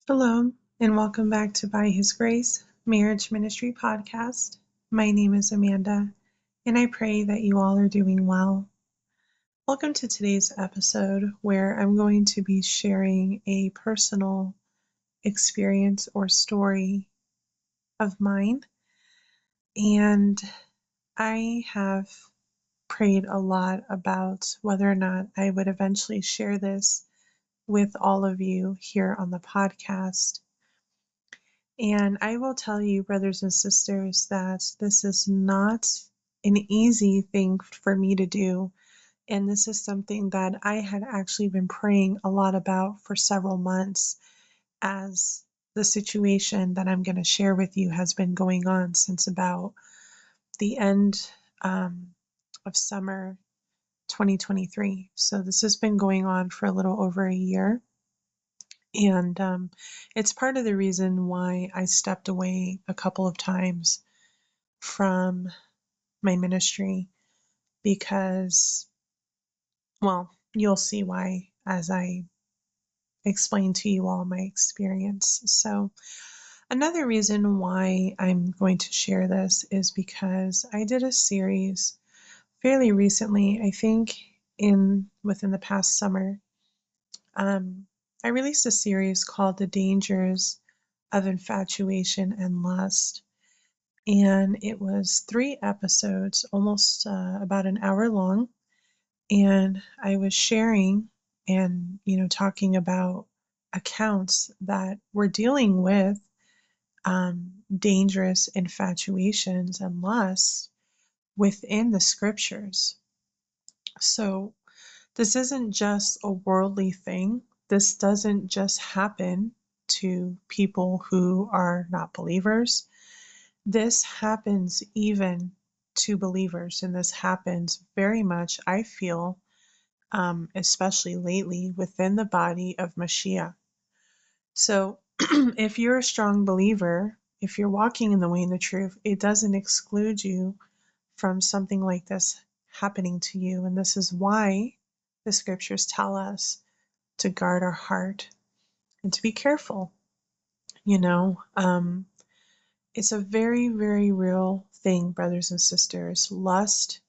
Hello, and welcome back to By His Grace Marriage Ministry Podcast. My name is Amanda, and I pray that you all are doing well. Welcome to today's episode, where I'm going to be sharing a personal experience or story of mine. And I have prayed a lot about whether or not I would eventually share this with all of you here on the podcast. And I will tell you, brothers and sisters, that this is not an easy thing for me to do. And this is something that I had actually been praying a lot about for several months, as the situation that I'm going to share with you has been going on since about the end of summer 2023. So this has been going on for a little over a year. And it's part of the reason why I stepped away a couple of times from my ministry, because, well, you'll see why as I explain to you all my experience. So, another reason why I'm going to share this is because I did a series fairly recently, I think within the past summer. I released a series called The Dangers of Infatuation and Lust. And it was 3 episodes, almost about an hour long. And I was sharing and, talking about accounts that were dealing with dangerous infatuations and lusts within the scriptures. So this isn't just a worldly thing. This doesn't just happen to people who are not believers. This happens even to believers, and this happens very much, I feel, especially lately, within the body of Mashiach. So if you're a strong believer, if you're walking in the way and the truth, it doesn't exclude you from something like this happening to you. And this is why the scriptures tell us to guard our heart and to be careful. It's a very, very real thing, brothers and sisters. Lust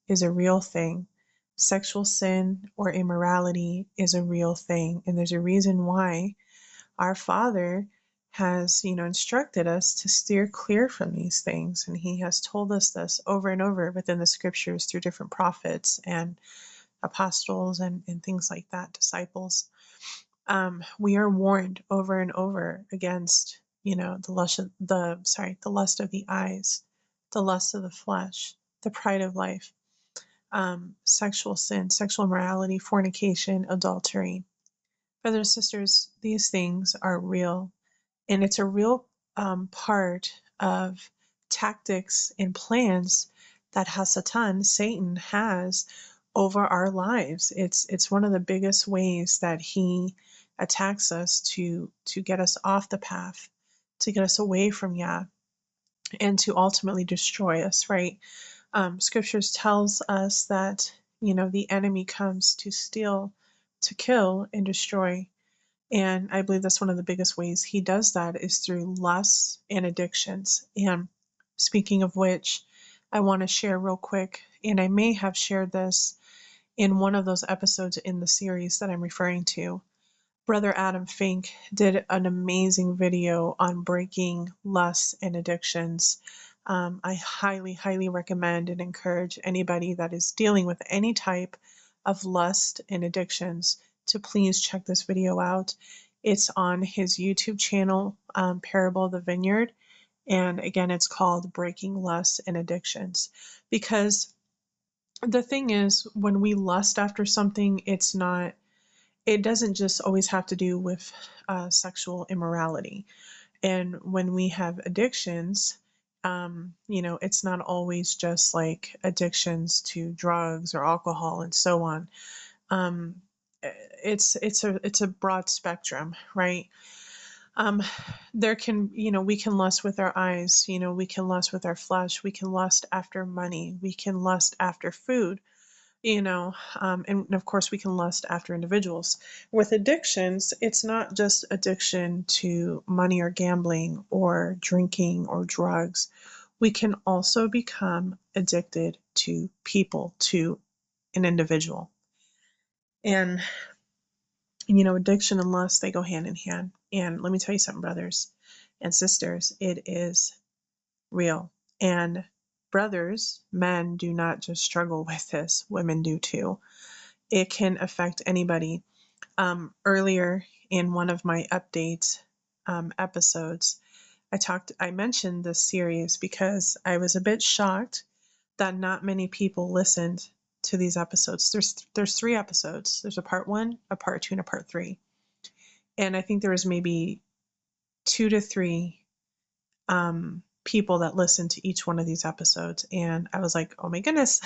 is a real thing. Sexual sin or immorality is a real thing. And there's a reason why our Father has, instructed us to steer clear from these things. And He has told us this over and over within the scriptures through different prophets and apostles and things like that, disciples. We are warned over and over against, the lust of the eyes, the lust of the flesh, the pride of life, sexual sin, sexual immorality, fornication, adultery. Brothers and sisters, these things are real, and it's a real part of tactics and plans that Satan has over our lives. It's one of the biggest ways that he attacks us to get us off the path, to get us away from Yah, and to ultimately destroy us, right? Scriptures tells us that, the enemy comes to steal, to kill, and destroy. And I believe that's one of the biggest ways he does that is through lusts and addictions. And speaking of which, I want to share real quick, and I may have shared this in one of those episodes in the series that I'm referring to. Brother Adam Fink did an amazing video on breaking lusts and addictions. I highly, highly recommend and encourage anybody that is dealing with any type of lust and addictions to please check this video out. It's on his YouTube channel, Parable of the Vineyard. And again, it's called Breaking Lusts and Addictions. Because the thing is, when we lust after something, it doesn't just always have to do with sexual immorality. And when we have addictions, it's not always just like addictions to drugs or alcohol and so on. It's a broad spectrum, right? There can, we can lust with our eyes, we can lust with our flesh, we can lust after money, we can lust after food. And of course we can lust after individuals. With addictions, it's not just addiction to money or gambling or drinking or drugs. We can also become addicted to people, to an individual. And, addiction and lust, they go hand in hand. And let me tell you something, brothers and sisters, it is real. And brothers, men do not just struggle with this, women do too. It can affect anybody. Earlier in one of my update episodes, I mentioned this series because I was a bit shocked that not many people listened to these episodes. There's 3 episodes. There's a part 1, a part 2, and a part 3. And I think there was maybe 2 to 3 people that listened to each one of these episodes. And I was like, oh my goodness.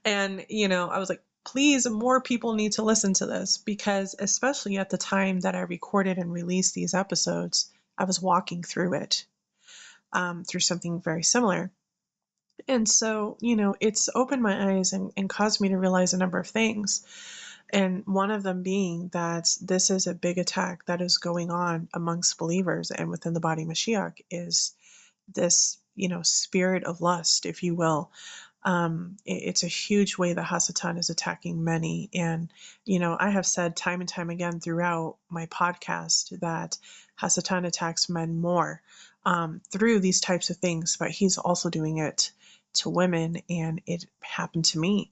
And, I was like, please, more people need to listen to this, because especially at the time that I recorded and released these episodes, I was walking through it, through something very similar. And so, it's opened my eyes and caused me to realize a number of things. And one of them being that this is a big attack that is going on amongst believers and within the body of Mashiach, is this, spirit of lust, if you will. It's a huge way that Hasatan is attacking many. And, I have said time and time again throughout my podcast that Hasatan attacks men more through these types of things, but he's also doing it to women, and it happened to me.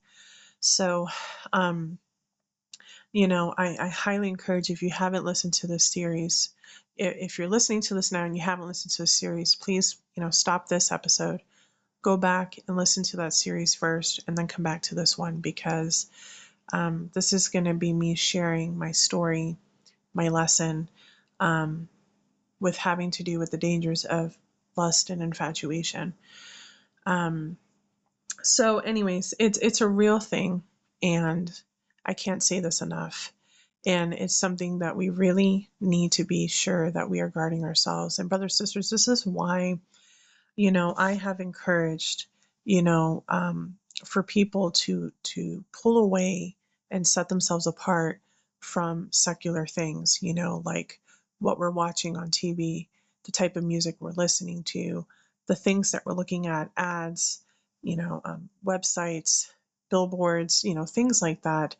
So, I highly encourage, if you haven't listened to this series, if you're listening to this now and you haven't listened to the series, please, stop this episode, go back and listen to that series first, and then come back to this one, because this is going to be me sharing my story, my lesson, with having to do with the dangers of lust and infatuation. So anyways, it's a real thing, and I can't say this enough. And it's something that we really need to be sure that we are guarding ourselves. And brothers, sisters, this is why, I have encouraged, for people to pull away and set themselves apart from secular things, like what we're watching on TV, the type of music we're listening to, the things that we're looking at, ads, websites, billboards, things like that,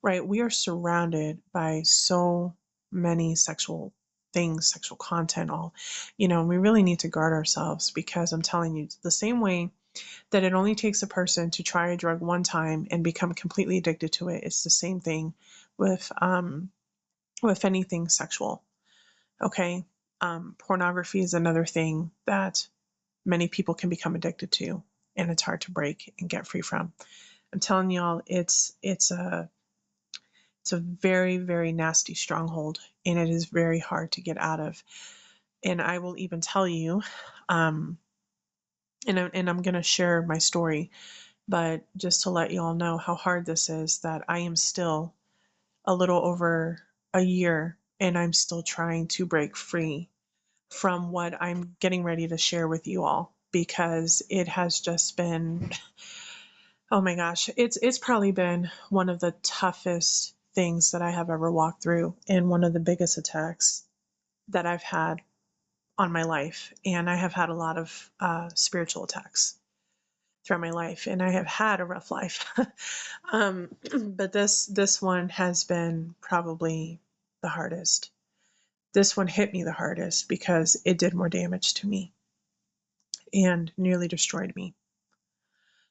right? We are surrounded by so many sexual things, sexual content, all, and we really need to guard ourselves, because I'm telling you, the same way that it only takes a person to try a drug one time and become completely addicted to it, it's the same thing with anything sexual. Okay. Pornography is another thing that many people can become addicted to, and it's hard to break and get free from. I'm telling y'all, it's a very, very nasty stronghold, and it is very hard to get out of. And I will even tell you, and I'm going to share my story, but just to let you all know how hard this is, that I am still a little over a year, and I'm still trying to break free from what I'm getting ready to share with you all, because it has just been, oh my gosh, it's probably been one of the toughest things that I have ever walked through, and one of the biggest attacks that I've had on my life. And I have had a lot of spiritual attacks throughout my life, and I have had a rough life. But this one has been probably the hardest. This one hit me the hardest because it did more damage to me and nearly destroyed me.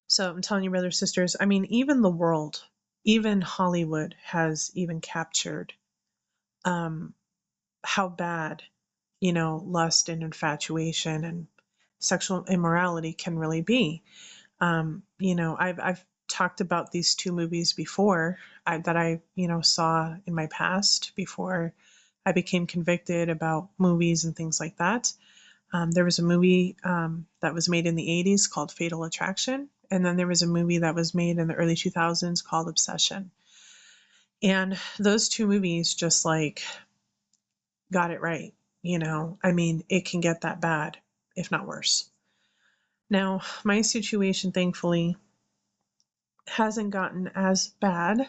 So I'm telling you, brothers, sisters, I mean, even the world, even Hollywood has even captured um, how bad, lust and infatuation and sexual immorality can really be. I've talked about these 2 movies before, that I saw in my past before I became convicted about movies and things like that. There was a movie that was made in the 80s called Fatal Attraction, and then there was a movie that was made in the early 2000s called Obsession. And those 2 movies just like got it right. I mean, it can get that bad, if not worse. Now, my situation, thankfully, hasn't gotten as bad.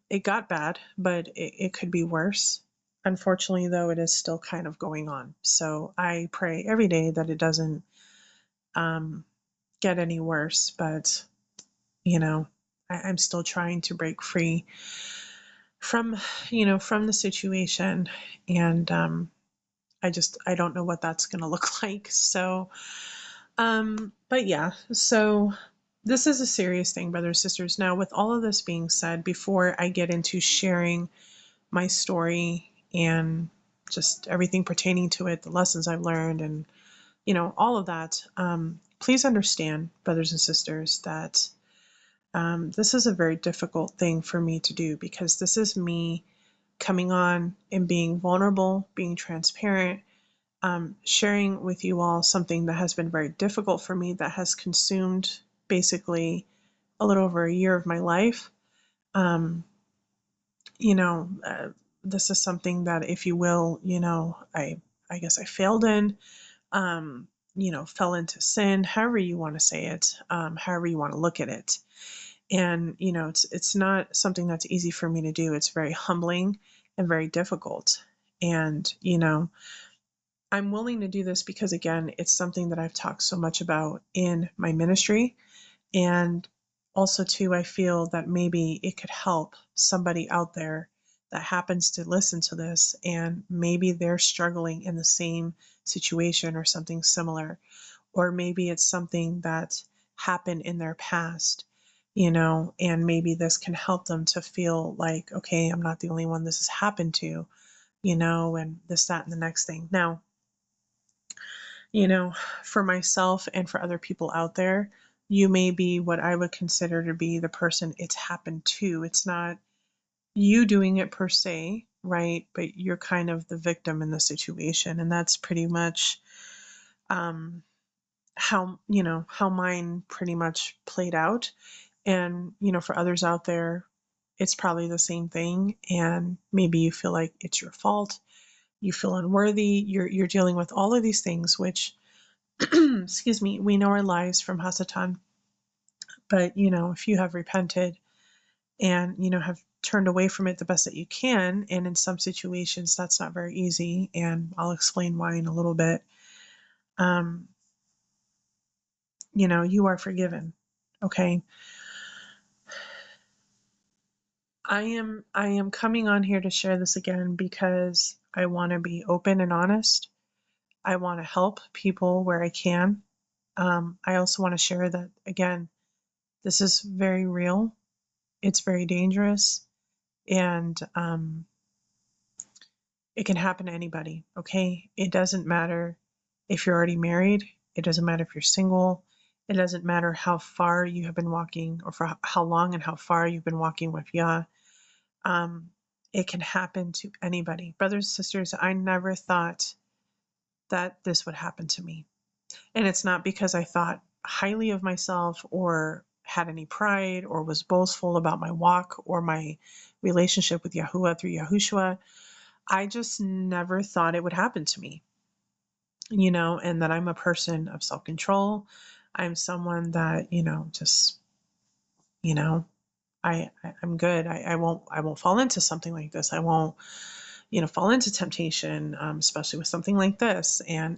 It got bad, but it could be worse. Unfortunately, though, it is still kind of going on. So I pray every day that it doesn't um, get any worse. But, you know, I'm still trying to break free from, from the situation. And I don't know what that's going to look like. So, but yeah, so this is a serious thing, brothers and sisters. Now, with all of this being said, before I get into sharing my story and just everything pertaining to it, the lessons I've learned, and all of that, please understand, brothers and sisters, that this is a very difficult thing for me to do, because this is me coming on and being vulnerable, being transparent, sharing with you all something that has been very difficult for me, that has consumed basically a little over a year of my life. Um, you know, uh, this is something that, if you will, I guess I failed in, um, fell into sin, however you want to say it, however you want to look at it. And, it's not something that's easy for me to do. It's very humbling and very difficult. And, I'm willing to do this because, again, it's something that I've talked so much about in my ministry. And also, too, I feel that maybe it could help somebody out there that happens to listen to this, and maybe they're struggling in the same situation or something similar, or maybe it's something that happened in their past, and maybe this can help them to feel like, okay, I'm not the only one this has happened to, and this, that, and the next thing. Now, you know, for myself and for other people out there, you may be what I would consider to be the person it's happened to. It's not you doing it per se, right? But you're kind of the victim in the situation. And that's pretty much um, how mine pretty much played out. And, for others out there, it's probably the same thing. And maybe you feel like it's your fault. You feel unworthy. You're dealing with all of these things, which excuse me, we know our lies from Hasatan. But, if you have repented and, have turned away from it the best that you can, and in some situations that's not very easy, and I'll explain why in a little bit, um, you are forgiven. Okay. I am coming on here to share this again because I want to be open and honest. I want to help people where I can. I also want to share that, again, this is very real. It's very dangerous, and it can happen to anybody. Okay, it doesn't matter if you're already married. It doesn't matter if you're single. It doesn't matter how far you have been walking, or for how long and how far you've been walking with Yah. Um, it can happen to anybody. Brothers and sisters, I never thought that this would happen to me. And it's not because I thought highly of myself, or had any pride, or was boastful about my walk or my relationship with Yahuwah through Yahushua. I just never thought it would happen to me, and that I'm a person of self-control. I'm someone that, just, you know, I'm good. I won't fall into something like this. I won't, fall into temptation, especially with something like this. And,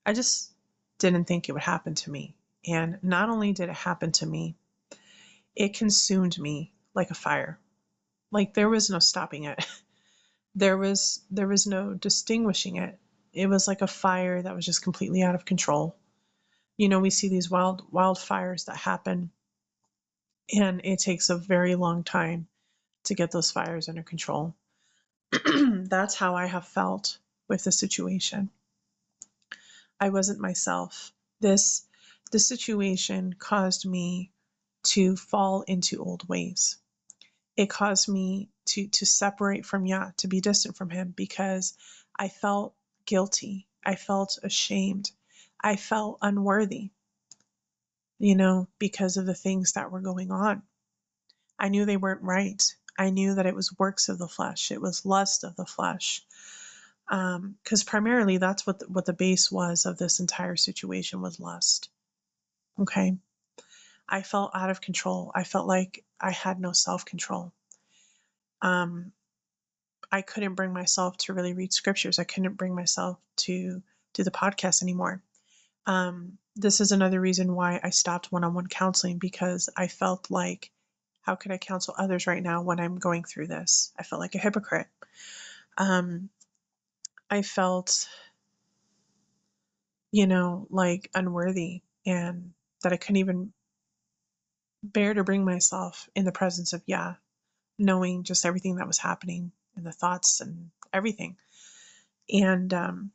I just didn't think it would happen to me. And not only did it happen to me, it consumed me like a fire. Like, there was no stopping it. There was no distinguishing it. It was like a fire that was just completely out of control. We see these wildfires that happen, and it takes a very long time to get those fires under control. That's how I have felt with the situation. I wasn't myself. This situation caused me to fall into old ways. It caused me to separate from Yah, to be distant from him, because I felt guilty. I felt ashamed. I felt unworthy, because of the things that were going on. I knew they weren't right. I knew that it was works of the flesh. It was lust of the flesh. Because primarily that's what the base was of this entire situation, was lust. Okay. I felt out of control. I felt like I had no self-control. Um, I couldn't bring myself to really read scriptures. I couldn't bring myself to do the podcast anymore. This is another reason why I stopped one-on-one counseling, because I felt like, how could I counsel others right now when I'm going through this? I felt like a hypocrite. I felt, like unworthy, and that I couldn't even bear to bring myself in the presence of knowing just everything that was happening and the thoughts and everything. And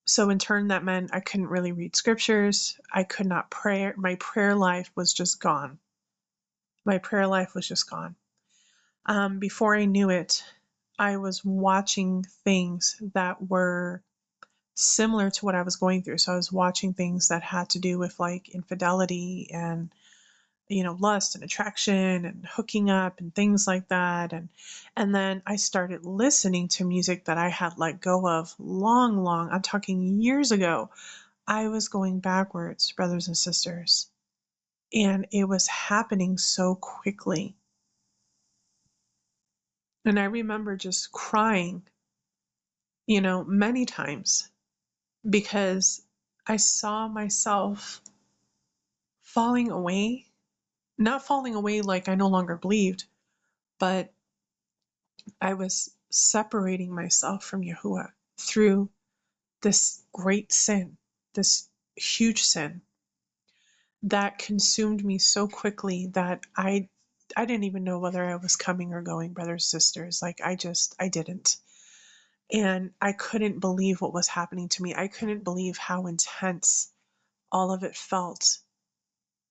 so in turn, that meant I couldn't really read scriptures. I could not pray. My prayer life was just gone. My prayer life was just gone. Before I knew it, I was watching things that were similar to what I was going through. So I was watching things that had to do with like infidelity and lust and attraction and hooking up and things like that. And then I started listening to music that I had let go of long, I'm talking years ago. I was going backwards, brothers and sisters, and it was happening so quickly. And I remember just crying, many times, because I saw myself falling away, not falling away like I no longer believed, but I was separating myself from Yahuwah through this great sin, this huge sin that consumed me so quickly that I didn't even know whether I was coming or going, brothers, sisters. Like I didn't. And I couldn't believe what was happening to me. I couldn't believe how intense all of it felt.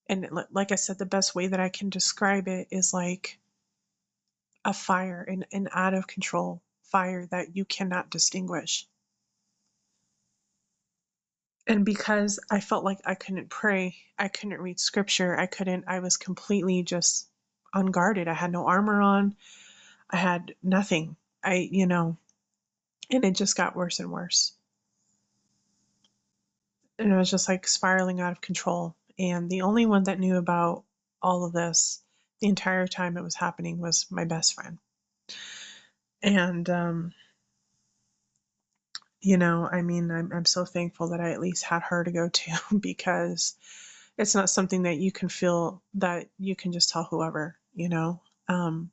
And like I said, the best way that I can describe it is like a fire, an out of control fire that you cannot distinguish. And because I felt like I couldn't pray, I couldn't read scripture, I was completely just unguarded. I had no armor on. I had nothing. And it just got worse and worse. And it was just like spiraling out of control. And the only one that knew about all of this the entire time it was happening was my best friend. And, I'm so thankful that I at least had her to go to, because it's not something that you can feel that you can just tell whoever. Um,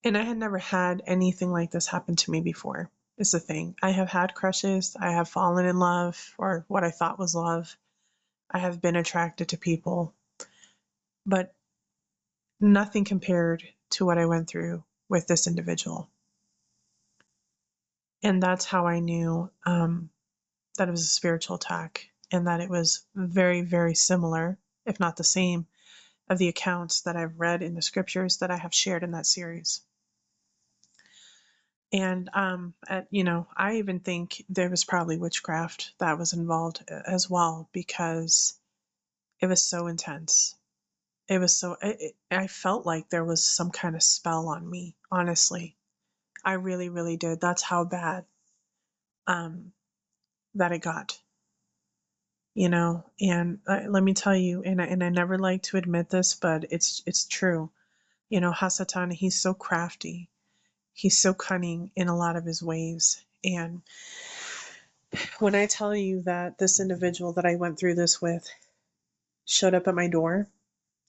and I had never had anything like this happen to me before. Is the thing. I have had crushes. I have fallen in love, or what I thought was love. I have been attracted to people, but nothing compared to what I went through with this individual. And that's how I knew that it was a spiritual attack, and that it was very, very similar, if not the same, of the accounts that I've read in the scriptures that I have shared in that series. And, I even think there was probably witchcraft that was involved as well, because it was so intense. It was so, I felt like there was some kind of spell on me, honestly. I really, really did. That's how bad um, that it got, and let me tell you, and I never like to admit this, but it's true. Hasatan, he's so crafty. He's so cunning in a lot of his ways. And when I tell you that this individual that I went through this with showed up at my door,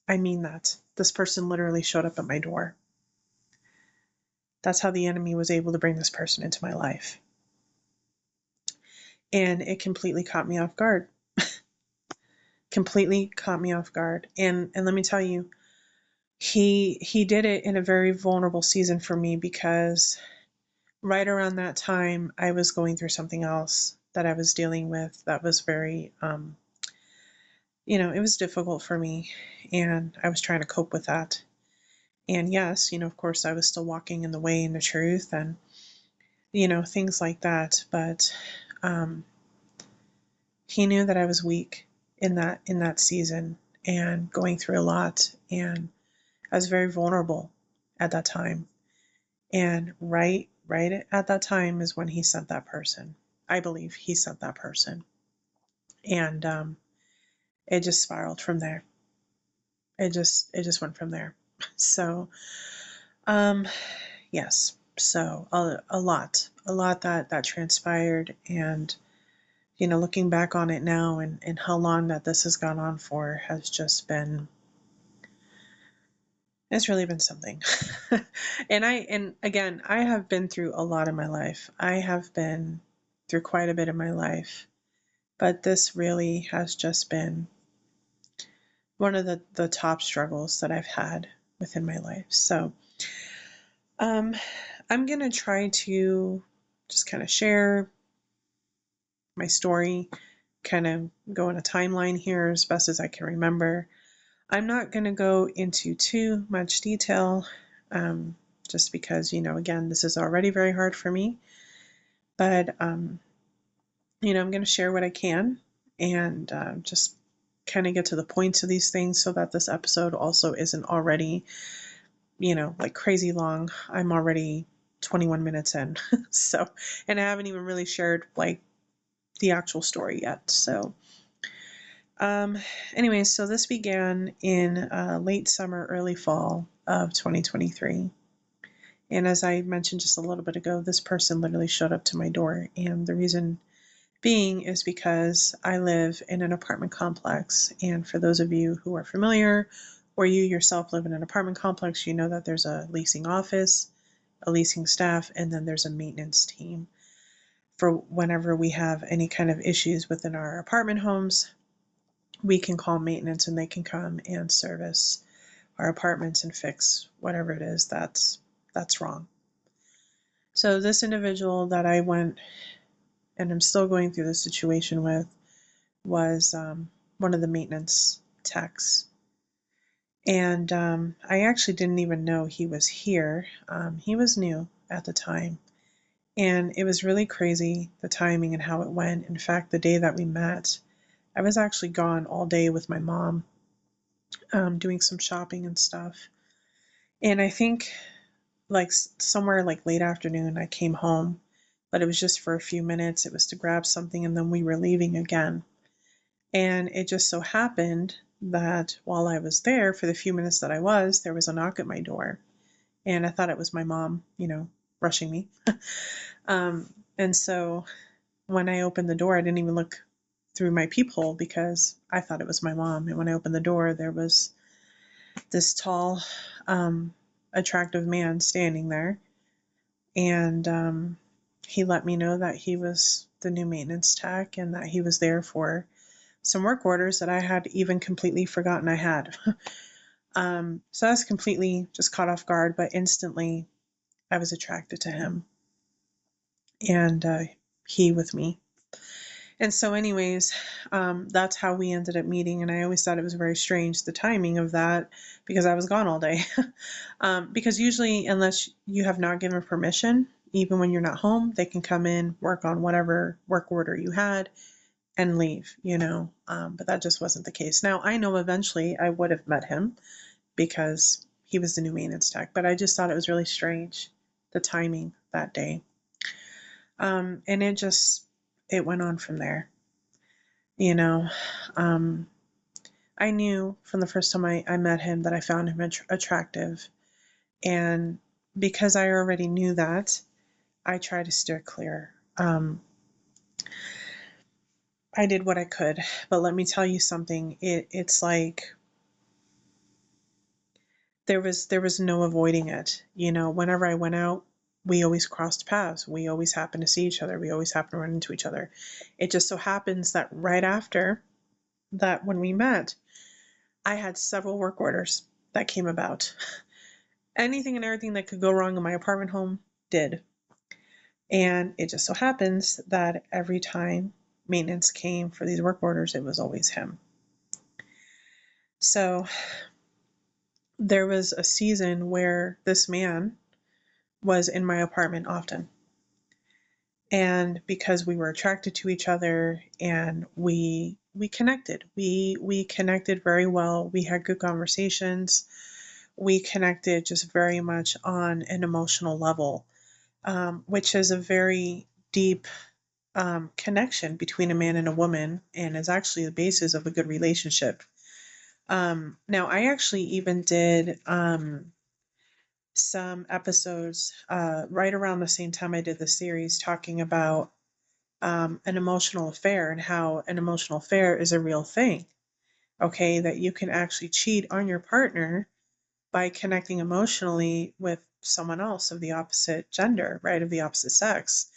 I mean that. This person literally showed up at my door. That's how the enemy was able to bring this person into my life. And it completely caught me off guard. Completely caught me off guard. And let me tell you, he did it in a very vulnerable season for me, because right around that time I was going through something else that I was dealing with that was very it was difficult for me, and I was trying to cope with that. And yes, of course I was still walking in the way and the truth, and things like that, but um he knew that I was weak in that season and going through a lot, and I was very vulnerable at that time. And right at that time is when he sent that person. I believe he sent that person. And it just spiraled from there. It just went from there. So, um, yes. So a lot that transpired, and looking back on it now, and how long that this has gone on for has just been, it's really been something. And again, I have been through a lot in my life. I have been through quite a bit in my life, but this really has just been one of the top struggles that I've had within my life. So, um, I'm going to try to just kind of share my story, kind of go in a timeline here as best as I can remember. I'm not going to go into too much detail, just because, again, this is already very hard for me. But, I'm going to share what I can, and just kind of get to the points of these things so that this episode also isn't already, like crazy long. I'm already 21 minutes in. So, and I haven't even really shared like the actual story yet. So, um, anyway, so this began in late summer, early fall of 2023. And as I mentioned just a little bit ago, this person literally showed up to my door. And the reason being is because I live in an apartment complex. And for those of you who are familiar, or you yourself live in an apartment complex, you know that there's a leasing office, a leasing staff, and then there's a maintenance team. For whenever we have any kind of issues within our apartment homes, we can call maintenance and they can come and service our apartments and fix whatever it is that's wrong. So this individual that I went, and I'm still going through this situation with, was one of the maintenance techs. And I actually didn't even know he was here. He was new at the time. And it was really crazy, the timing and how it went. In fact, the day that we met, I was actually gone all day with my mom, doing some shopping and stuff. And I think like somewhere like late afternoon, I came home, but it was just for a few minutes. It was to grab something, and then we were leaving again. And it just so happened that while I was there, for the few minutes that I was, there was a knock at my door. And I thought it was my mom, rushing me. And so when I opened the door, I didn't even look through my peephole because I thought it was my mom. And when I opened the door, there was this tall, attractive man standing there. And he let me know that he was the new maintenance tech and that he was there for some work orders that I had even completely forgotten I had. So I was completely just caught off guard, but instantly I was attracted to him, and he with me. And so anyways, that's how we ended up meeting. And I always thought it was very strange, the timing of that, because I was gone all day. Because usually, unless you have not given permission, even when you're not home, they can come in, work on whatever work order you had, and leave, but that just wasn't the case. Now, I know eventually I would have met him because he was the new maintenance tech, but I just thought it was really strange, the timing that day. And it went on from there. I knew from the first time I met him that I found him attractive. And because I already knew that, I tried to steer clear. I did what I could, but let me tell you something. It's like there was no avoiding it. Whenever I went out, we always crossed paths. We always happened to see each other. We always happened to run into each other. It just so happens that right after that, when we met, I had several work orders that came about. Anything and everything that could go wrong in my apartment home did. And it just so happens that every time maintenance came for these work orders, it was always him. So there was a season where this man was in my apartment often. And because we were attracted to each other and we connected. We connected very well. We had good conversations. We connected just very much on an emotional level, which is a very deep connection between a man and a woman, and is actually the basis of a good relationship. Now, I actually even did some episodes right around the same time I did the series talking about an emotional affair and how an emotional affair is a real thing. Okay, that you can actually cheat on your partner by connecting emotionally with someone else of the opposite gender, right, of the opposite sex.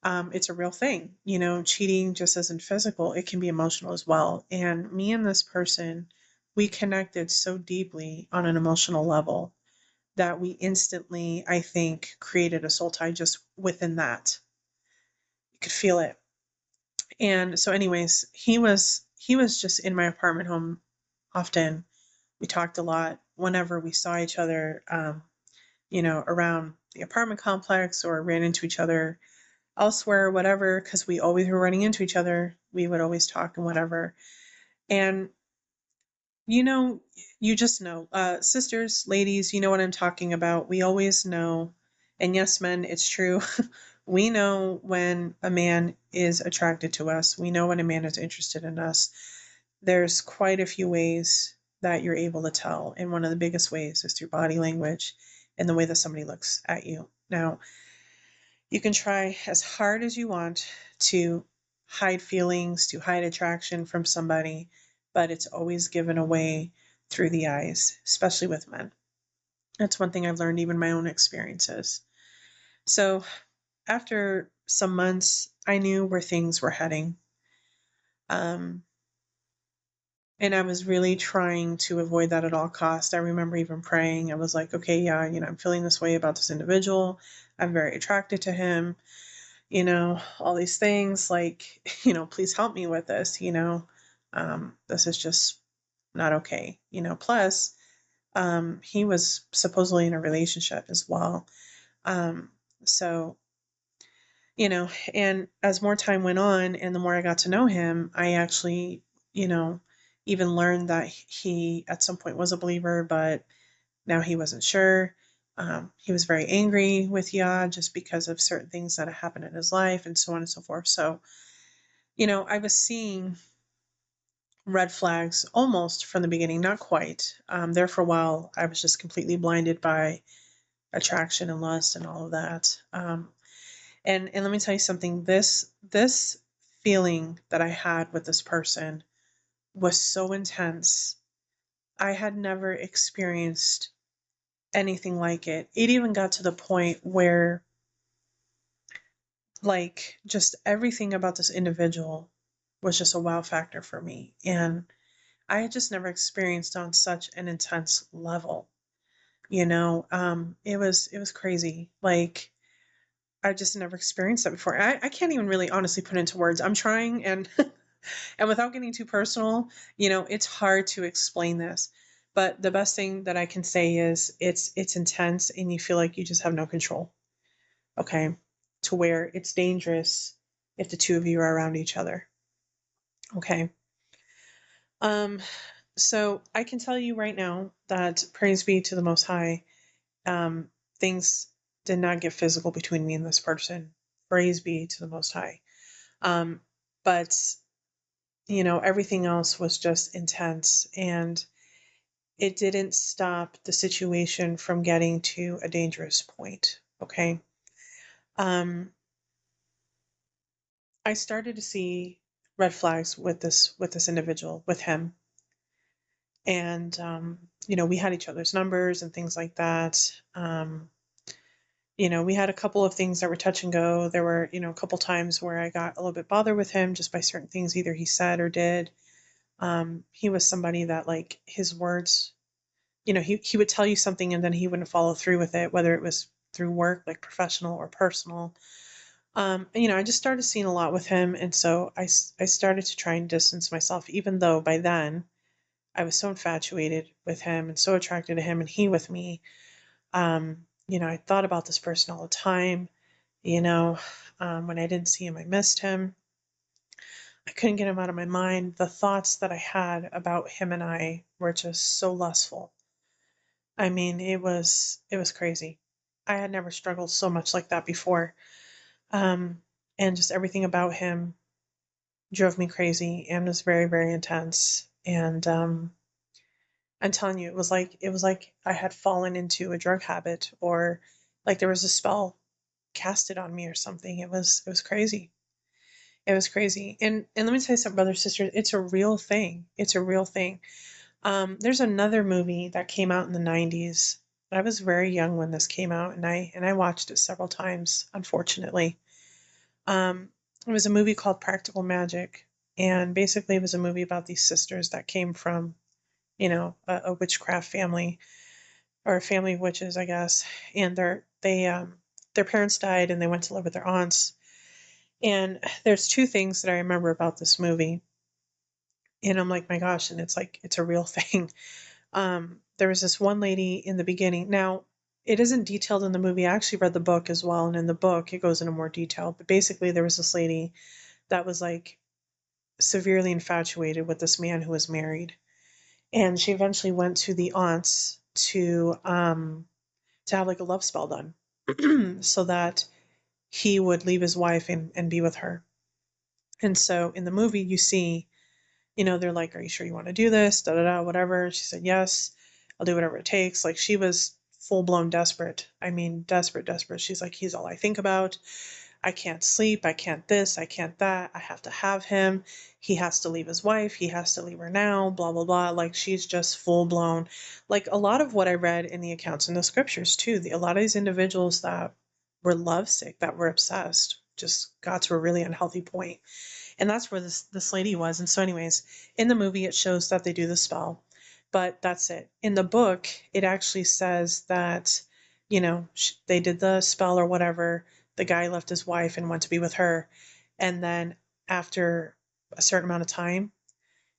It's a real thing. You know, cheating just isn't physical, it can be emotional as well. And me and this person, we connected so deeply on an emotional level that we instantly, I think, created a soul tie just within that. You could feel it. And so, anyways, he was just in my apartment home often. We talked a lot whenever we saw each other, around the apartment complex or ran into each other elsewhere, whatever, because we always were running into each other. We would always talk and whatever. And you know, you just know, sisters, ladies, you know what I'm talking about. We always know, and yes, men, it's true. We know when a man is attracted to us. We know when a man is interested in us. There's quite a few ways that you're able to tell. And one of the biggest ways is through body language and the way that somebody looks at you. Now, you can try as hard as you want to hide feelings, to hide attraction from somebody, but it's always given away through the eyes, especially with men. That's one thing I've learned even in my own experiences. So after some months, I knew where things were heading. Um, and I was really trying to avoid that at all costs. I remember even praying. I was like, okay, yeah, I'm feeling this way about this individual. I'm very attracted to him, all these things like, please help me with this, this is just not okay, plus, he was supposedly in a relationship as well. So, and as more time went on and the more I got to know him, I actually, you know, even learned that he at some point was a believer, but now he wasn't sure. He was very angry with Yah just because of certain things that had happened in his life and so on and so forth. So, I was seeing red flags almost from the beginning, not quite. There for a while, I was just completely blinded by attraction and lust and all of that. And let me tell you something. This feeling that I had with this person was so intense. I had never experienced anything like it. It even got to the point where, like, just everything about this individual was just a wow factor for me. And I had just never experienced on such an intense level. It was crazy. Like, I just never experienced that before. I can't even really honestly put into words. I'm trying, and and without getting too personal, it's hard to explain this. But the best thing that I can say is it's intense and you feel like you just have no control. Okay? To where it's dangerous if the two of you are around each other. Okay? Um so I can tell you right now that praise be to the most high, um things did not get physical between me and this person. Praise be to the most high. Um but everything else was just intense, and it didn't stop the situation from getting to a dangerous point. Okay. Um, I started to see red flags with this individual, with him. And we had each other's numbers and things like that. We had a couple of things that were touch and go. There were, a couple times where I got a little bit bothered with him just by certain things either he said or did. He was somebody that, like, his words, he would tell you something and then he wouldn't follow through with it, whether it was through work, like professional or personal. I just started seeing a lot with him. And so I started to try and distance myself, even though by then I was so infatuated with him and so attracted to him and he with me. I thought about this person all the time. You know, when I didn't see him, I missed him. I couldn't get him out of my mind. The thoughts that I had about him and I were just so lustful. I mean, it was crazy. I had never struggled so much like that before. Um, and just everything about him drove me crazy and was very, very intense. And I'm telling you, it was like I had fallen into a drug habit, or like there was a spell casted on me or something. It was crazy. It was crazy. And let me tell you something, brothers, sisters, it's a real thing. It's a real thing. There's another movie that came out in the 90s. I was very young when this came out, and I watched it several times, unfortunately. Um, it was a movie called Practical Magic, and basically it was a movie about these sisters that came from, a witchcraft family, or a family of witches, I guess. And their parents died, and they went to live with their aunts. And there's two things that I remember about this movie, and I'm like, my gosh, and it's like it's a real thing. There was this one lady in the beginning. Now, it isn't detailed in the movie. I actually read the book as well, and in the book it goes into more detail. But basically, there was this lady that was like severely infatuated with this man who was married, and she eventually went to the aunts to have like a love spell done, so that he would leave his wife and be with her. And so in the movie, you see, they're like, "Are you sure you want to do this? Da da da, whatever." She said, "Yes, I'll do whatever it takes." Like, she was full blown desperate. I mean, desperate, desperate. She's like, "He's all I think about. I can't sleep. I can't this. I can't that. I have to have him. He has to leave his wife. He has to leave her now, blah, blah, blah." Like, she's just full blown. Like, a lot of what I read in the accounts in the scriptures, too, a lot of these individuals that were lovesick, that were obsessed, just got to a really unhealthy point. And that's where this lady was. And so, anyways, in the movie, it shows that they do the spell, but that's it. In the book, it actually says that, they did the spell or whatever. The guy left his wife and went to be with her, and then after a certain amount of time,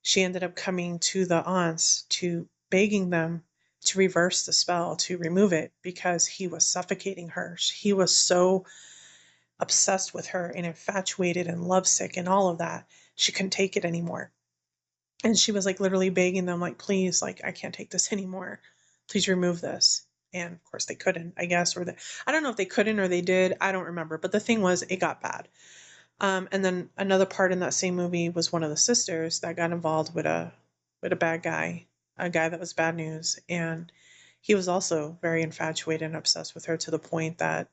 she ended up coming to the aunts, to begging them to reverse the spell, to remove it, because he was suffocating her. He was so obsessed with her and infatuated and lovesick and all of that. She couldn't take it anymore. And she was like literally begging them, like, "Please, like, I can't take this anymore. Please remove this." And of course they couldn't, I guess, I don't know if they couldn't or they did. I don't remember. But the thing was, it got bad. And then another part in that same movie was one of the sisters that got involved with a bad guy, a guy that was bad news. And he was also very infatuated and obsessed with her, to the point that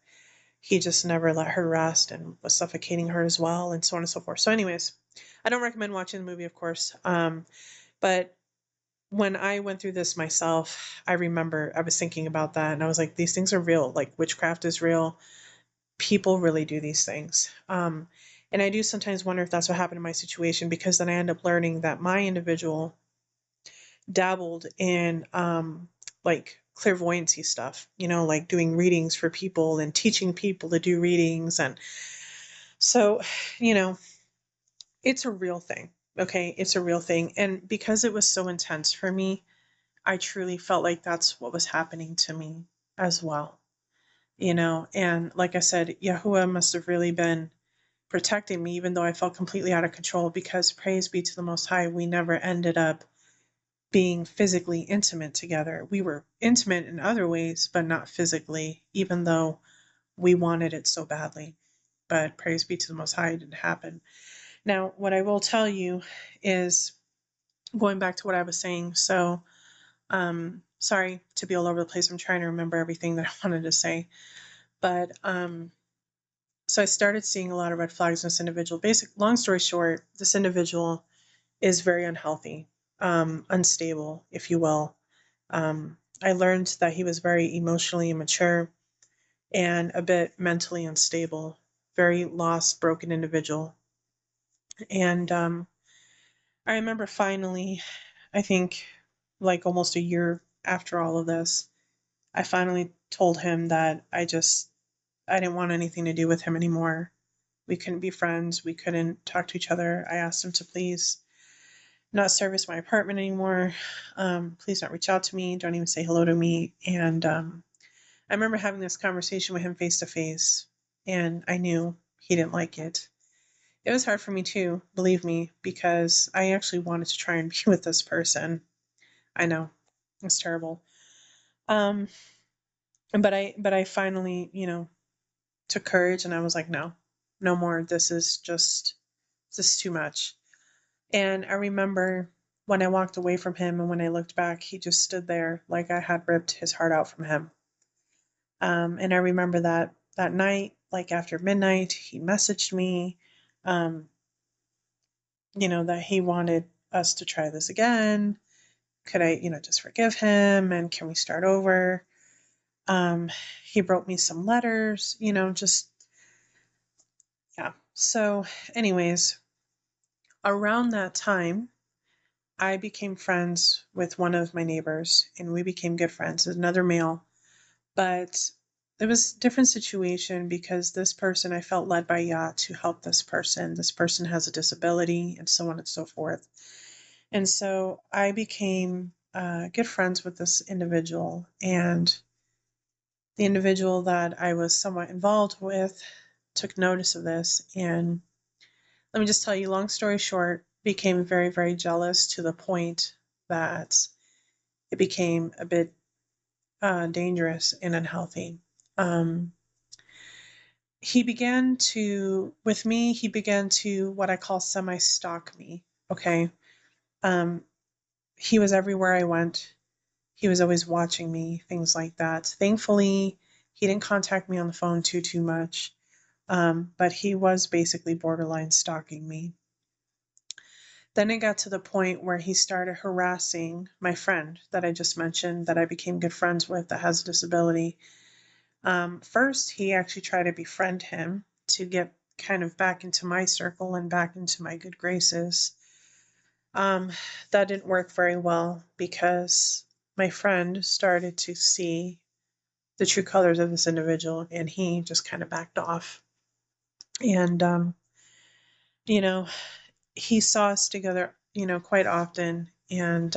he just never let her rest and was suffocating her as well, and so on and so forth. So, anyways, I don't recommend watching the movie, of course. But when I went through this myself, I remember I was thinking about that, and I was like, these things are real. Like, witchcraft is real. People really do these things. And I do sometimes wonder if that's what happened in my situation, because then I end up learning that my individual dabbled in like clairvoyancy stuff, like doing readings for people and teaching people to do readings. And so, you know, it's a real thing. Okay. It's a real thing. And because it was so intense for me, I truly felt like that's what was happening to me as well. And like I said, Yahuwah must have really been protecting me, even though I felt completely out of control, because praise be to the Most High, we never ended up being physically intimate together. We were intimate in other ways, but not physically, even though we wanted it so badly. But praise be to the Most High, it didn't happen. Now, what I will tell you is, going back to what I was saying. So, sorry to be all over the place. I'm trying to remember everything that I wanted to say. But so I started seeing a lot of red flags in this individual. Long story short, this individual is very unhealthy, unstable, if you will. I learned that he was very emotionally immature and a bit mentally unstable, very lost, broken individual. And I remember finally, I think like almost a year after all of this, I finally told him that I didn't want anything to do with him anymore. We couldn't be friends. We couldn't talk to each other. I asked him to please not service my apartment anymore. Please don't reach out to me. Don't even say hello to me. And I remember having this conversation with him face to face, and I knew he didn't like it. It was hard for me too, believe me, because I actually wanted to try and be with this person. I know, it's terrible. Um, but I finally, took courage, and I was like, no, no more. This is too much. And I remember when I walked away from him and when I looked back, he just stood there like I had ripped his heart out from him. And I remember that night, like after midnight, he messaged me, um, that he wanted us to try this again. Could I, just forgive him and can we start over? Um, he wrote me some letters, just, yeah. So, anyways, around that time, I became friends with one of my neighbors and we became good friends, another male. But it was a different situation because this person, I felt led by Yah to help this person. This person has a disability and so on and so forth. And so I became good friends with this individual. And the individual that I was somewhat involved with took notice of this. And let me just tell you, long story short, became very, very jealous to the point that it became a bit dangerous and unhealthy. Um, he began to what I call semi stalk me. Okay. Um, he was everywhere I went. He was always watching me, things like that. Thankfully, he didn't contact me on the phone too much. But he was basically borderline stalking me. Then it got to the point where he started harassing my friend that I just mentioned that I became good friends with that has a disability. First, he actually tried to befriend him to get kind of back into my circle and back into my good graces. Um, that didn't work very well because my friend started to see the true colors of this individual and he just kind of backed off. And, you know, he saw us together, quite often. And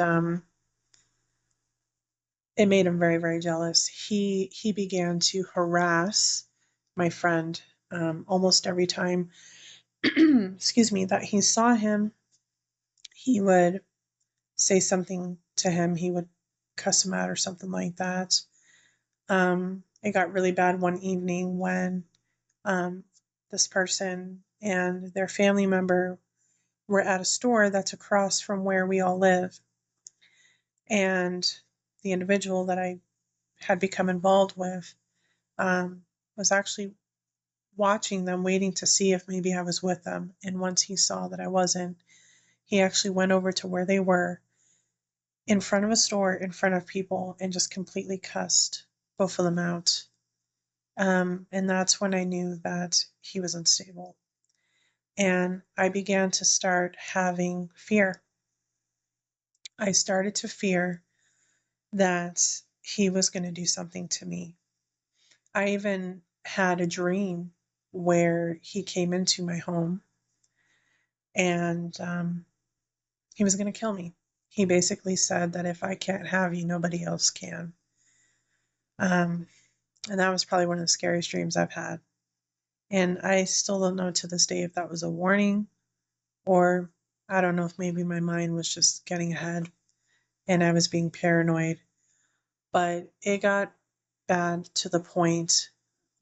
it made him very, very jealous. He began to harass my friend almost every time, excuse me, that he saw him. He would say something to him. He would cuss him out or something like that. It got really bad one evening when um, this person and their family member were at a store that's across from where we all live. And the individual that I had become involved with was actually watching them, waiting to see if maybe I was with them. And once he saw that I wasn't, he actually went over to where they were in front of a store, in front of people, and just completely cussed both of them out. And that's when I knew that he was unstable. And I began to start having fear. I started to fear that he was going to do something to me. I even had a dream where he came into my home and he was going to kill me. He basically said that if I can't have you, nobody else can. Um, and that was probably one of the scariest dreams I've had. And I still don't know to this day if that was a warning or I don't know if maybe my mind was just getting ahead and I was being paranoid. But it got bad to the point,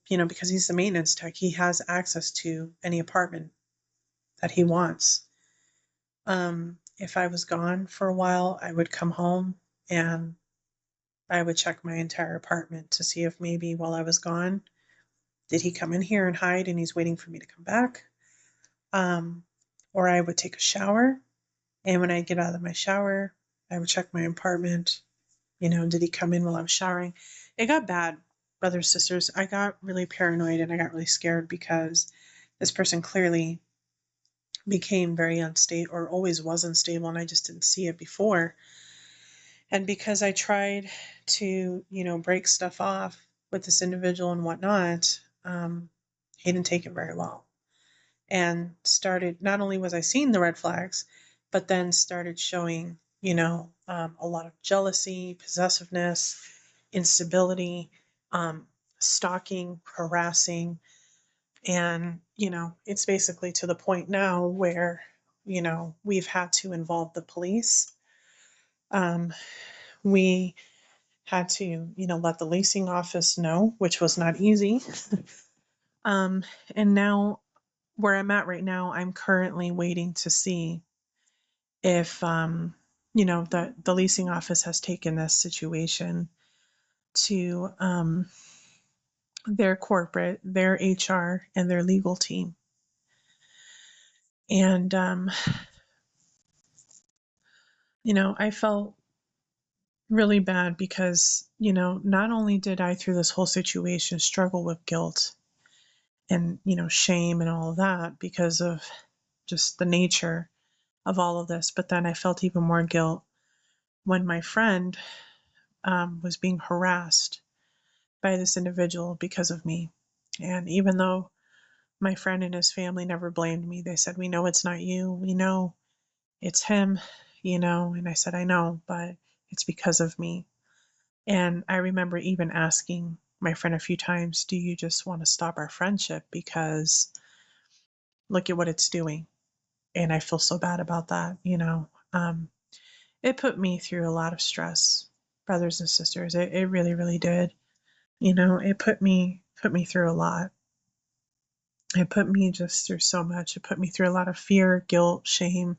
because he's the maintenance tech, he has access to any apartment that he wants. If I was gone for a while, I would come home and I would check my entire apartment to see if maybe while I was gone, did he come in here and hide and he's waiting for me to come back? Um, or I would take a shower. And when I get out of my shower, I would check my apartment. Did he come in while I was showering? It got bad, brothers, sisters. I got really paranoid and I got really scared because this person clearly became very unstable or always was unstable and I just didn't see it before. And because I tried to, break stuff off with this individual and whatnot, he didn't take it very well. And started, not only was I seeing the red flags, but then started showing, a lot of jealousy, possessiveness, instability, stalking, harassing. And, it's basically to the point now where, we've had to involve the police. We had to, let the leasing office know, which was not easy. And now where I'm at right now, I'm currently waiting to see if, the leasing office has taken this situation to their corporate, their HR, and their legal team. And, I felt really bad because, not only did I, through this whole situation, struggle with guilt and, shame and all of that because of just the nature of all of this, but then I felt even more guilt when my friend was being harassed by this individual because of me. And even though my friend and his family never blamed me, they said, "We know it's not you. We know it's him, And I said, "I know, but it's because of me." And I remember even asking my friend a few times, "Do you just want to stop our friendship? Because look at what it's doing." And I feel so bad about that. It put me through a lot of stress, brothers and sisters. It really, really did. It put me through a lot. It put me just through so much. It put me through a lot of fear, guilt, shame,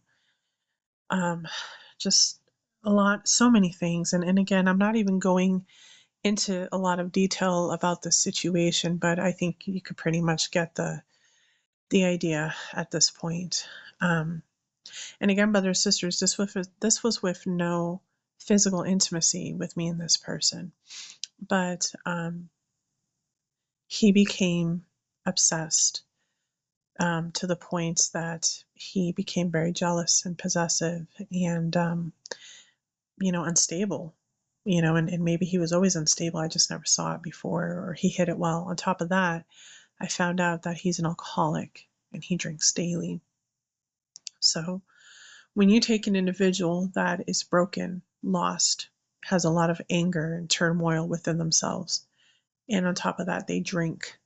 um, just a lot, so many things. And again, I'm not even going into a lot of detail about this situation, but I think you could pretty much get the idea at this point. And again, brothers and sisters, this was with no physical intimacy with me and this person, but he became obsessed, to the point that he became very jealous and possessive and, unstable. And maybe he was always unstable. I just never saw it before, or he hid it well. On top of that, I found out that he's an alcoholic and he drinks daily. So when you take an individual that is broken, lost, has a lot of anger and turmoil within themselves, and on top of that, they drink,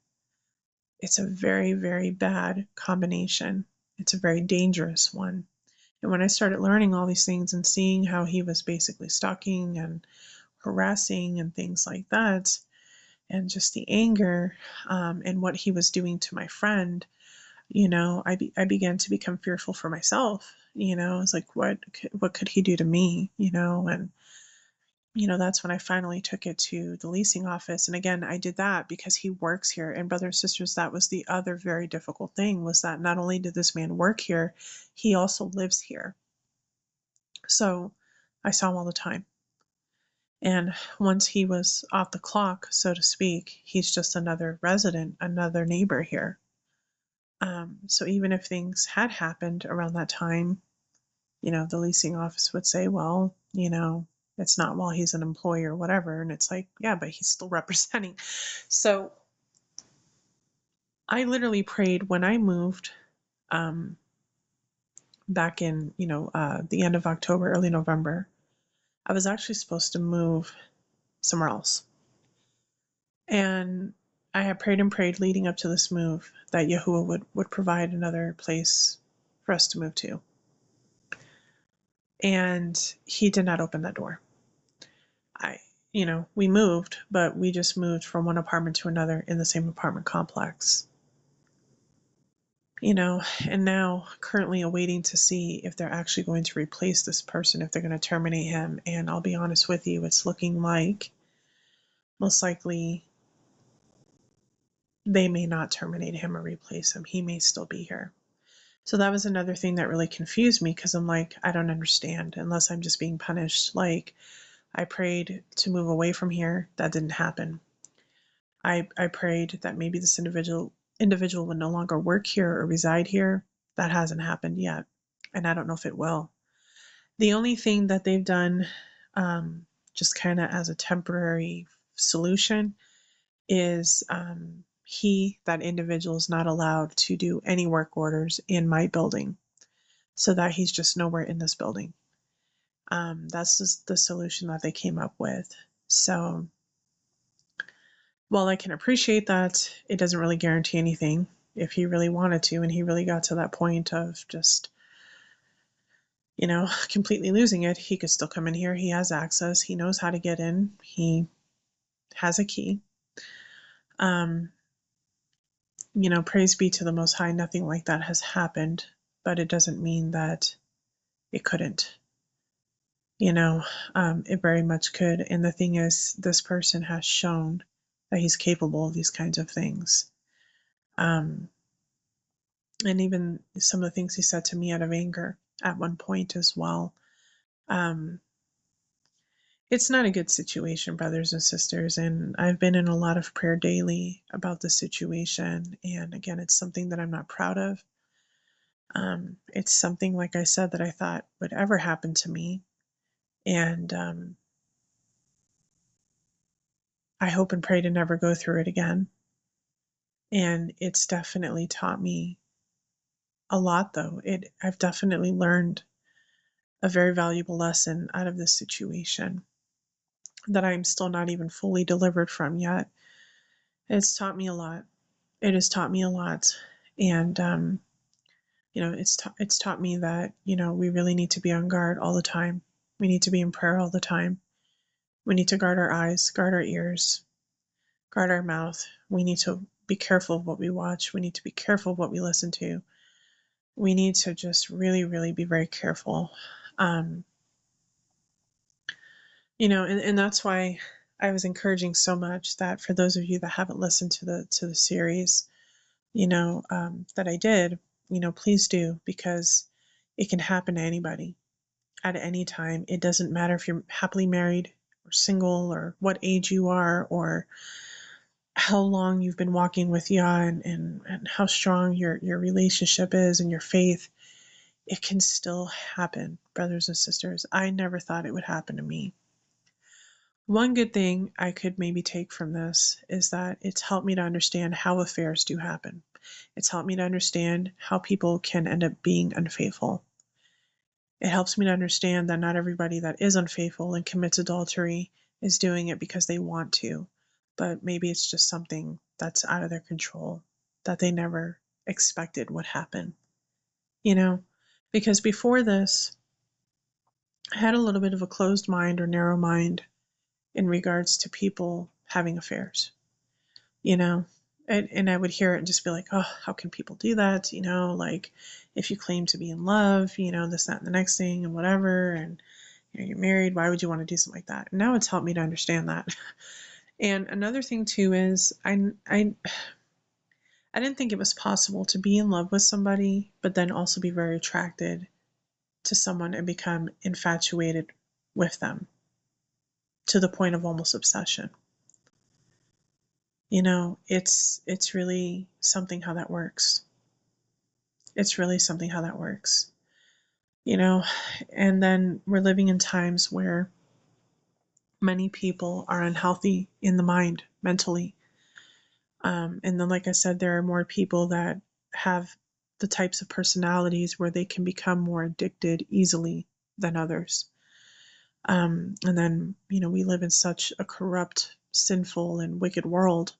it's a very, very bad combination. It's a very dangerous one. And when I started learning all these things and seeing how he was basically stalking and harassing and things like that, and just the anger, and what he was doing to my friend, I began to become fearful for myself. It's like, what could he do to me? And that's when I finally took it to the leasing office. And again, I did that because he works here. And brothers and sisters, that was the other very difficult thing, was that not only did this man work here, he also lives here. So I saw him all the time. And once he was off the clock, so to speak, he's just another resident, another neighbor here. So even if things had happened around that time, the leasing office would say, well, it's not while he's an employee or whatever. And it's like, yeah, but he's still representing. So I literally prayed when I moved, um, back in, the end of October, early November. I was actually supposed to move somewhere else. And I had prayed and prayed leading up to this move that Yahuwah would provide another place for us to move to. And he did not open that door. We moved, but we just moved from one apartment to another in the same apartment complex. And now currently awaiting to see if they're actually going to replace this person, if they're going to terminate him. And I'll be honest with you, it's looking like most likely they may not terminate him or replace him. He may still be here. So that was another thing that really confused me, because I'm like, I don't understand, unless I'm just being punished. Like, I prayed to move away from here. That didn't happen. I prayed that maybe this individual would no longer work here or reside here. That hasn't happened yet, and I don't know if it will. The only thing that they've done, just kind of as a temporary solution, is, that individual is not allowed to do any work orders in my building, so that he's just nowhere in this building. That's just the solution that they came up with. So while I can appreciate that, it doesn't really guarantee anything. If he really wanted to, and he really got to that point of just, completely losing it, he could still come in here. He has access. He knows how to get in. He has a key. praise be to the Most High, nothing like that has happened, but it doesn't mean that it couldn't. It very much could. And the thing is, this person has shown that he's capable of these kinds of things. And even some of the things he said to me out of anger at one point as well. It's not a good situation, brothers and sisters. And I've been in a lot of prayer daily about the situation. And again, it's something that I'm not proud of. It's something, like I said, that I thought would ever happen to me. And I hope and pray to never go through it again. And it's definitely taught me a lot, though. I've definitely learned a very valuable lesson out of this situation that I'm still not even fully delivered from yet. It's taught me a lot. It has taught me a lot. And, it's taught me that, we really need to be on guard all the time. We need to be in prayer all the time. We need to guard our eyes, guard our ears, guard our mouth. We need to be careful of what we watch. We need to be careful of what we listen to. We need to just really, really be very careful. And that's why I was encouraging so much that for those of you that haven't listened to the series, that I did, please do, because it can happen to anybody at any time. It doesn't matter if you're happily married or single or what age you are or how long you've been walking with Yah and how strong your relationship is and your faith. It can still happen, brothers and sisters. I never thought it would happen to me. One good thing I could maybe take from this is that it's helped me to understand how affairs do happen. It's helped me to understand how people can end up being unfaithful. It helps me to understand that not everybody that is unfaithful and commits adultery is doing it because they want to, but maybe it's just something that's out of their control that they never expected would happen. Because before this, I had a little bit of a closed mind or narrow mind in regards to people having affairs, you know. And I would hear it and just be like, oh, how can people do that? Like if you claim to be in love, this, that, and the next thing and whatever, and you're married, why would you want to do something like that? And now it's helped me to understand that. And another thing too is I didn't think it was possible to be in love with somebody, but then also be very attracted to someone and become infatuated with them to the point of almost obsession. It's really something how that works. It's really something how that works. And then we're living in times where many people are unhealthy in the mind, mentally. And then, like I said, there are more people that have the types of personalities where they can become more addicted easily than others. And then, we live in such a corrupt, sinful, and wicked world.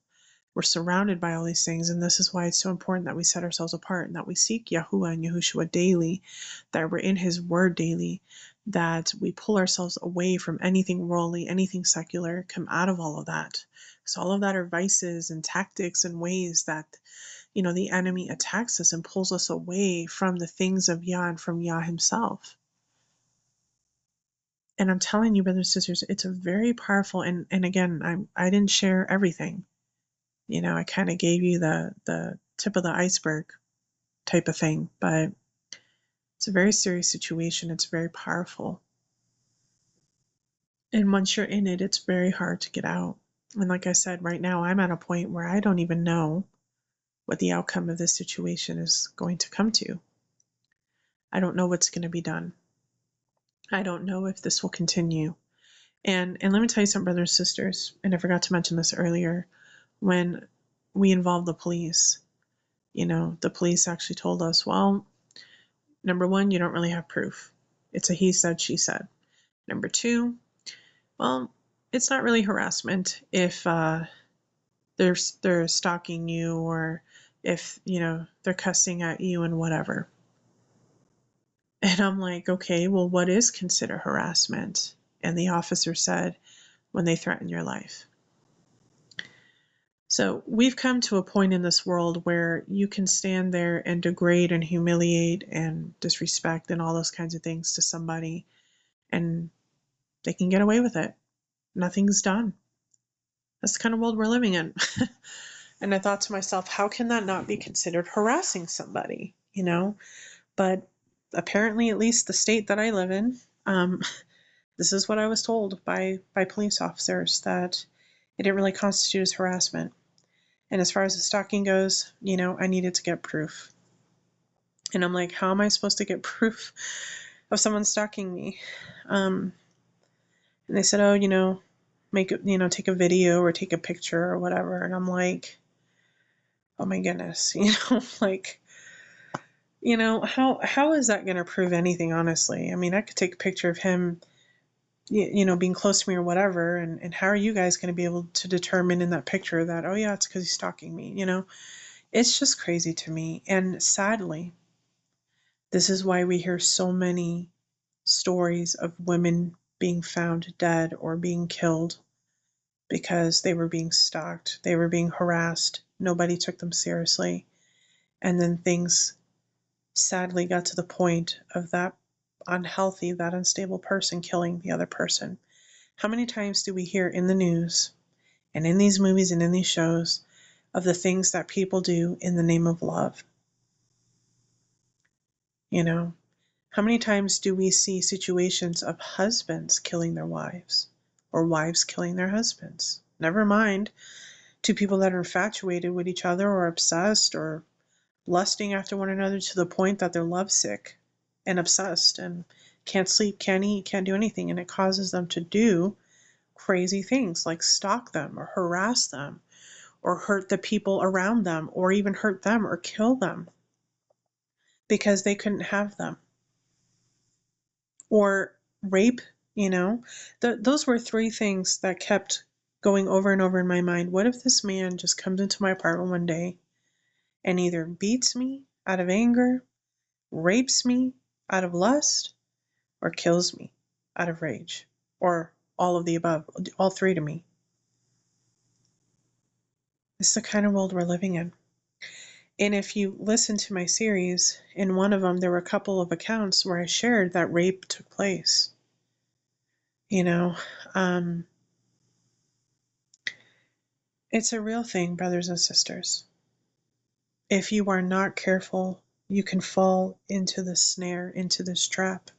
We're surrounded by all these things, and this is why it's so important that we set ourselves apart and that we seek Yahuwah and Yahushua daily, that we're in His Word daily, that we pull ourselves away from anything worldly, anything secular, come out of all of that. So all of that are vices and tactics and ways that, the enemy attacks us and pulls us away from the things of Yah and from Yah Himself. And I'm telling you, brothers and sisters, it's a very powerful, and again, I didn't share everything. I kind of gave you the tip of the iceberg type of thing, but it's a very serious situation. It's very powerful. And once you're in it, it's very hard to get out. And like I said, right now, I'm at a point where I don't even know what the outcome of this situation is going to come to. I don't know what's going to be done. I don't know if this will continue. And let me tell you something, brothers and sisters, and I forgot to mention this earlier, when we involved the police, the police actually told us, well, number one, you don't really have proof. It's a he said, she said. Number two, well, it's not really harassment if they're stalking you or if, they're cussing at you and whatever. And I'm like, okay, well, what is considered harassment? And the officer said, when they threaten your life. So we've come to a point in this world where you can stand there and degrade and humiliate and disrespect and all those kinds of things to somebody, and they can get away with it. Nothing's done. That's the kind of world we're living in. And I thought to myself, how can that not be considered harassing somebody? But apparently, at least the state that I live in, this is what I was told by police officers, that it didn't really constitute as harassment. And as far as the stalking goes, I needed to get proof. And I'm like, how am I supposed to get proof of someone stalking me? And they said, oh, make it, take a video or take a picture or whatever. And I'm like, oh my goodness, like, how is that going to prove anything, honestly? I mean, I could take a picture of him, being close to me or whatever. And how are you guys going to be able to determine in that picture that, oh yeah, it's because he's stalking me? It's just crazy to me. And sadly, this is why we hear so many stories of women being found dead or being killed because they were being stalked, they were being harassed, nobody took them seriously. And then things sadly got to the point of that unhealthy, that unstable person killing the other person. How many times do we hear in the news and in these movies and in these shows of the things that people do in the name of love? How many times do we see situations of husbands killing their wives or wives killing their husbands? Never mind two people that are infatuated with each other or obsessed or lusting after one another to the point that they're lovesick and obsessed and can't sleep, can't eat, can't do anything. And it causes them to do crazy things like stalk them or harass them or hurt the people around them or even hurt them or kill them because they couldn't have them. Or rape, those were three things that kept going over and over in my mind. What if this man just comes into my apartment one day and either beats me out of anger, rapes me out of lust, or kills me out of rage, or all of the above, all three to me? It's the kind of world we're living in. And if you listen to my series, in one of them, there were a couple of accounts where I shared that rape took place. Um, it's a real thing, brothers and sisters. If you are not careful, you can fall into this snare, into this trap.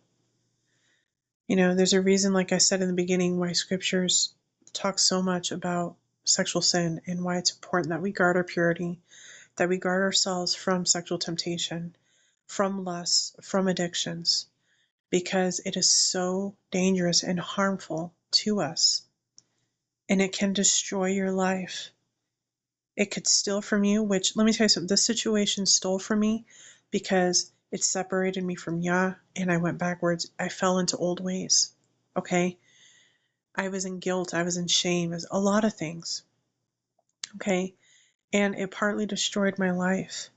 There's a reason, like I said in the beginning, why scriptures talk so much about sexual sin and why it's important that we guard our purity, that we guard ourselves from sexual temptation, from lust, from addictions, because it is so dangerous and harmful to us. And it can destroy your life. It could steal from you, which, let me tell you something, this situation stole from me because it separated me from Yah and I went backwards. I fell into old ways. Okay? I was in guilt. I was in shame. It was a lot of things. Okay? And it partly destroyed my life.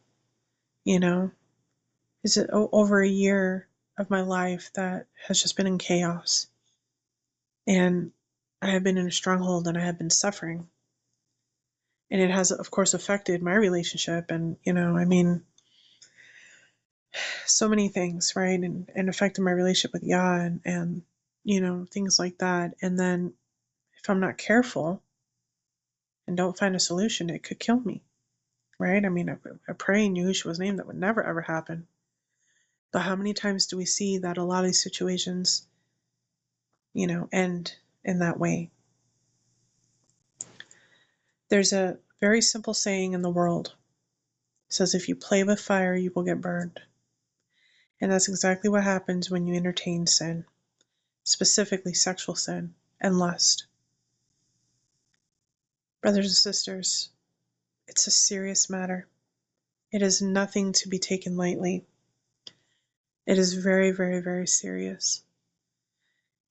Is it over a year of my life that has just been in chaos? And I have been in a stronghold and I have been suffering. And it has, of course, affected my relationship. And, so many things, right? And affected my relationship with Yah and things like that. And then if I'm not careful and don't find a solution, it could kill me, right? I pray in Yahushua's name that would never, ever happen. But how many times do we see that a lot of these situations, end in that way? There's a very simple saying in the world. It says, if you play with fire, you will get burned. And that's exactly what happens when you entertain sin, specifically sexual sin and lust. Brothers and sisters, it's a serious matter. It is nothing to be taken lightly. It is very, very, very serious.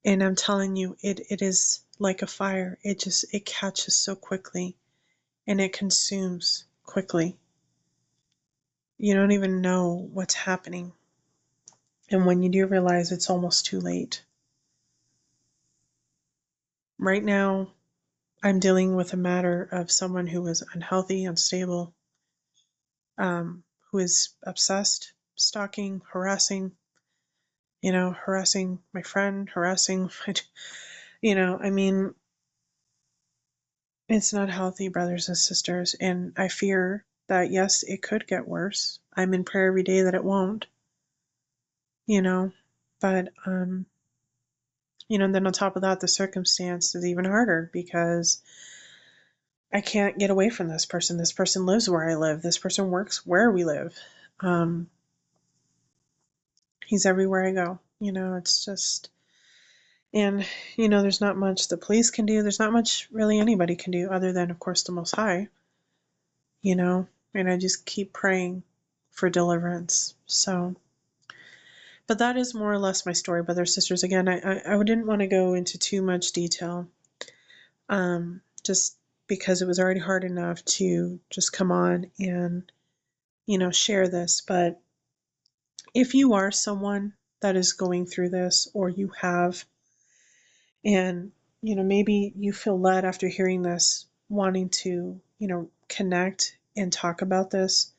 And I'm telling you, it is like a fire. It catches so quickly and it consumes quickly. You don't even know what's happening. And when you do realize, it's almost too late. Right now, I'm dealing with a matter of someone who is unhealthy, unstable, who is obsessed, stalking, harassing, harassing my friend, harassing, I mean, it's not healthy, brothers and sisters. And I fear that, yes, it could get worse. I'm in prayer every day that it won't, you know, but, and then on top of that, the circumstance is even harder because I can't get away from this person. This person lives where I live. This person works where we live. Um, he's everywhere I go. It's just, and, there's not much the police can do. There's not much really anybody can do other than, of course, the Most High, and I just keep praying for deliverance. So, but that is more or less my story, brothers, sisters. Again, I didn't want to go into too much detail, just because it was already hard enough to just come on and, share this. But if you are someone that is going through this, or you have, and, maybe you feel led after hearing this, wanting to, connect and talk about this,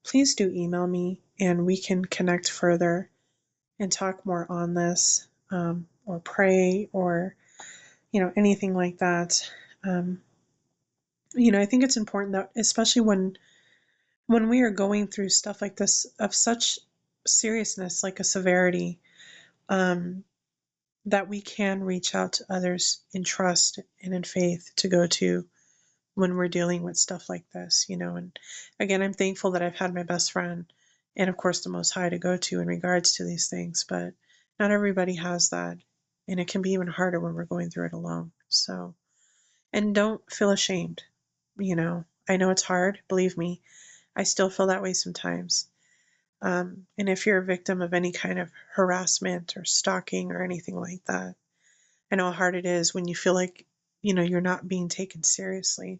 please do email me and we can connect further and talk more on this, or pray, or, anything like that. Um, I think it's important that, especially when we are going through stuff like this of such seriousness, like a severity, um, that we can reach out to others in trust and in faith to go to when we're dealing with stuff like this, And again, I'm thankful that I've had my best friend and, of course, the Most High to go to in regards to these things, but not everybody has that. And it can be even harder when we're going through it alone. So, and don't feel ashamed. I know it's hard, believe me. I still feel that way sometimes. And if you're a victim of any kind of harassment or stalking or anything like that, I know how hard it is when you feel like, you're not being taken seriously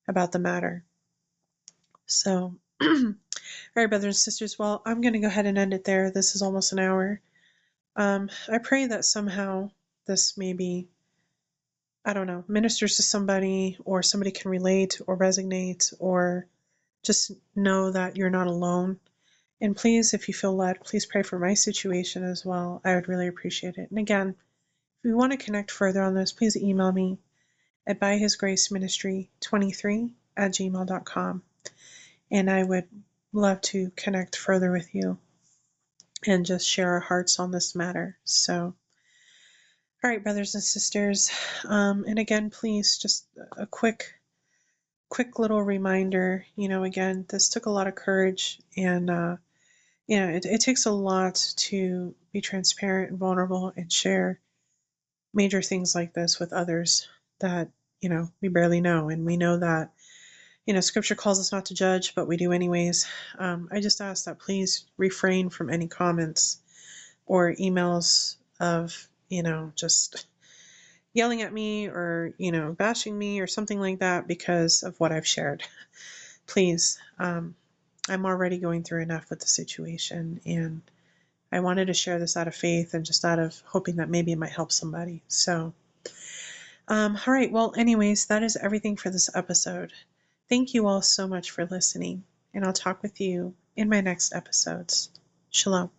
about the matter. So, all right, brothers and sisters, well, I'm going to go ahead and end it there. This is almost an hour. I pray that somehow this maybe, I don't know, ministers to somebody, or somebody can relate or resonate, or just know that you're not alone. And please, if you feel led, please pray for my situation as well. I would really appreciate it. And again, if you want to connect further on this, please email me at byhisgraceministry23@gmail.com. And I would love to connect further with you and just share our hearts on this matter. So, all right, brothers and sisters. And again, please, just a quick little reminder, again, this took a lot of courage, and, it takes a lot to be transparent and vulnerable and share major things like this with others that, we barely know. And we know that, scripture calls us not to judge, but we do anyways. I just ask that please refrain from any comments or emails of, just yelling at me, or, bashing me or something like that because of what I've shared. Please. I'm already going through enough with the situation, and I wanted to share this out of faith and just out of hoping that maybe it might help somebody. So, all right. Well, anyways, that is everything for this episode. Thank you all so much for listening, and I'll talk with you in my next episodes. Shalom.